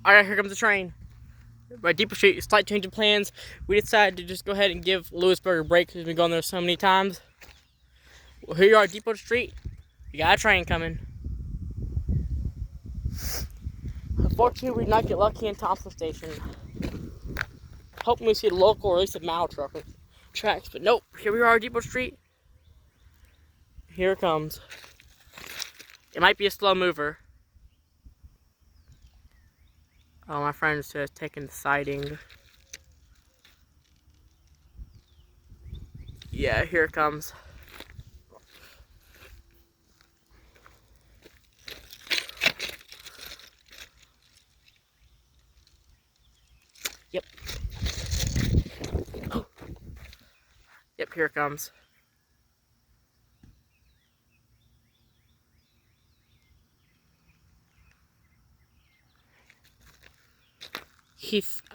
Alright, here comes the train. By Depot Street, slight change of plans. We decided to just go ahead and give Lewisburg a break because we've been going there so many times. Well, here you are at Depot Street. You got a train coming. Unfortunately, we did not get lucky in Thompson Station. Hoping we see a local or at least a Mal truck with tracks, but nope. Here we are at Depot Street. Here it comes. It might be a slow mover. Oh, my friend's just taking the siding. Yeah, here it comes. Yep. Yep, here it comes.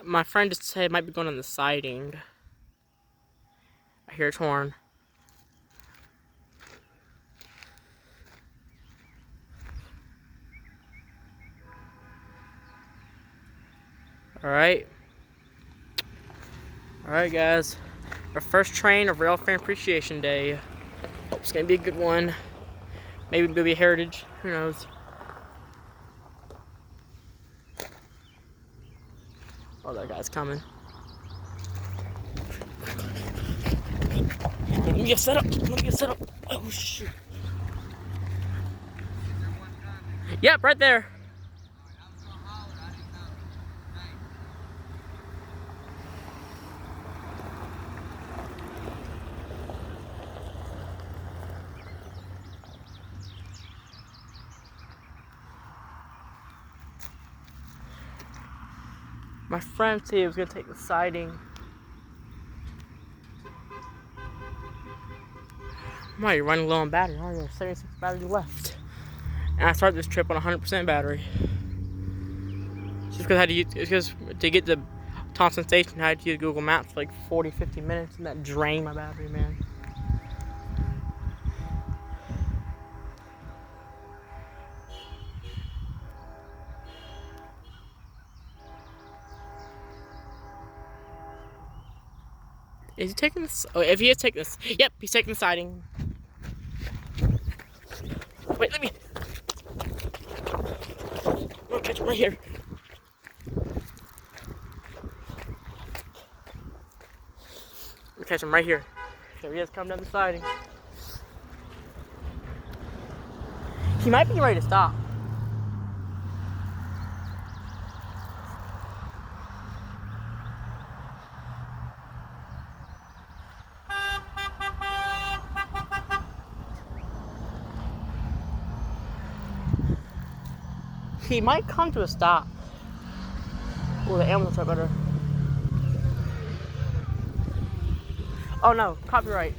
My friend just said it might be going on the siding. I hear its horn. Alright. Alright, guys. Our first train of Rail Fan Appreciation Day. Hope it's gonna be a good one. Maybe it'll be a Heritage. Who knows? Oh, that guy's coming. Let me get set up. Let me get set up. Oh, shoot. Yep, right there. My friend said he was gonna take the siding. I'm already running low on battery. I only have 76 battery left. And I started this trip on 100% battery. Just because I had to use, it's because to get to Thompson Station, I had to use Google Maps for like 40-50 minutes, and that drained my battery, man. Is he taking this? Oh, if he is taking this, yep, he's taking the siding. Wait, let me. I'm gonna catch him right here. I'm gonna catch him right here. There he is, coming down the siding. He might be ready to stop. He might come to a stop. Oh, the ambulance right better. Oh no, copyright.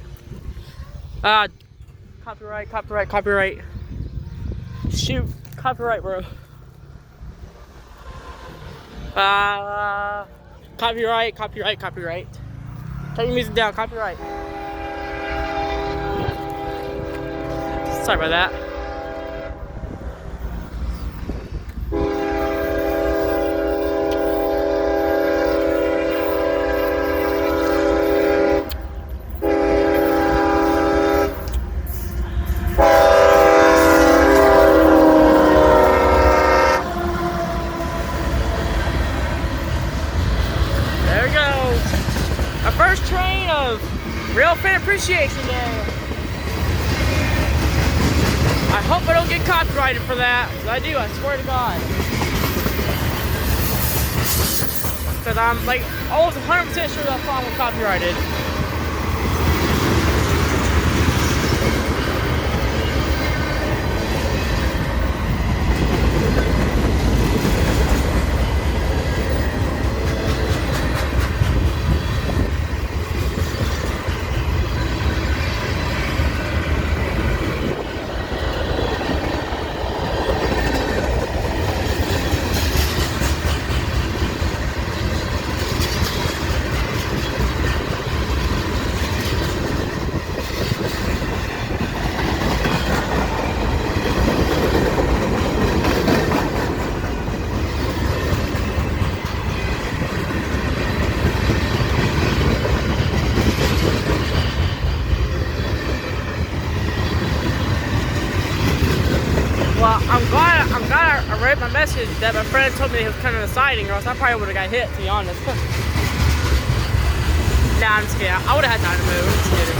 Copyright. Shoot, copyright, bro. Copyright. Take your music down, copyright. Sorry about that. Our first train of Rail Fan Appreciation Day. I hope I don't get copyrighted for that. If I do, I swear to God. Because I'm like almost 100% sure that song was copyrighted. message that my friend told me he was coming to the siding, or else I probably would have got hit, to be honest. Nah, I'm just kidding. I would have had time to move. I'm just kidding.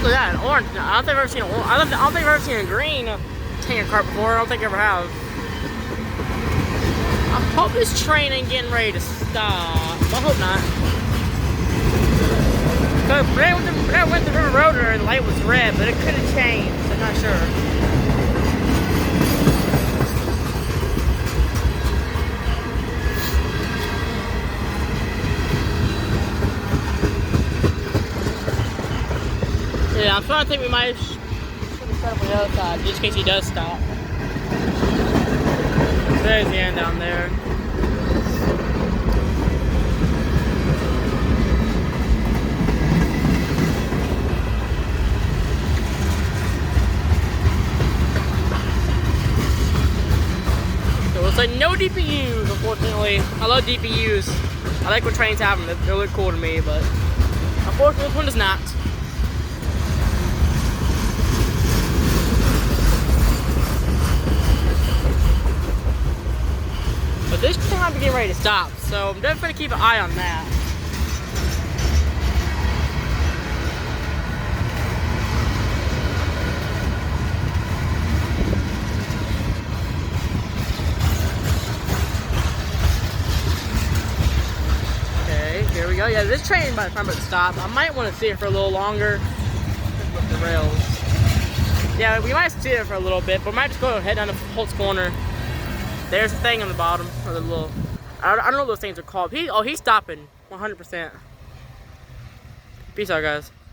Look at that, an orange. I don't think I've ever seen a orange. I don't think I've ever seen a green tanker cart before. I don't think I ever have. I hope this train ain't getting ready to stop. I hope not. Because when I went to River Road, the light was red, but it could have changed. I'm not sure. Yeah, I'm starting to think we might should have set up on the other side, just in case he does stop. There's the end down there. So it looks like no DPUs, unfortunately. I love DPUs. I like when trains have them. They look cool to me, but unfortunately this one does not. But this thing might be getting ready to stop, so I'm definitely going to keep an eye on that. Okay, here we go. Yeah, this train by the time it stops, I might want to see it for a little longer with the rails. Yeah, we might see it for a little bit, but we might just go ahead down to Holtz Corner. There's a thing on the bottom, or the little, I don't know what those things are called. He's stopping, 100%. Peace out, guys.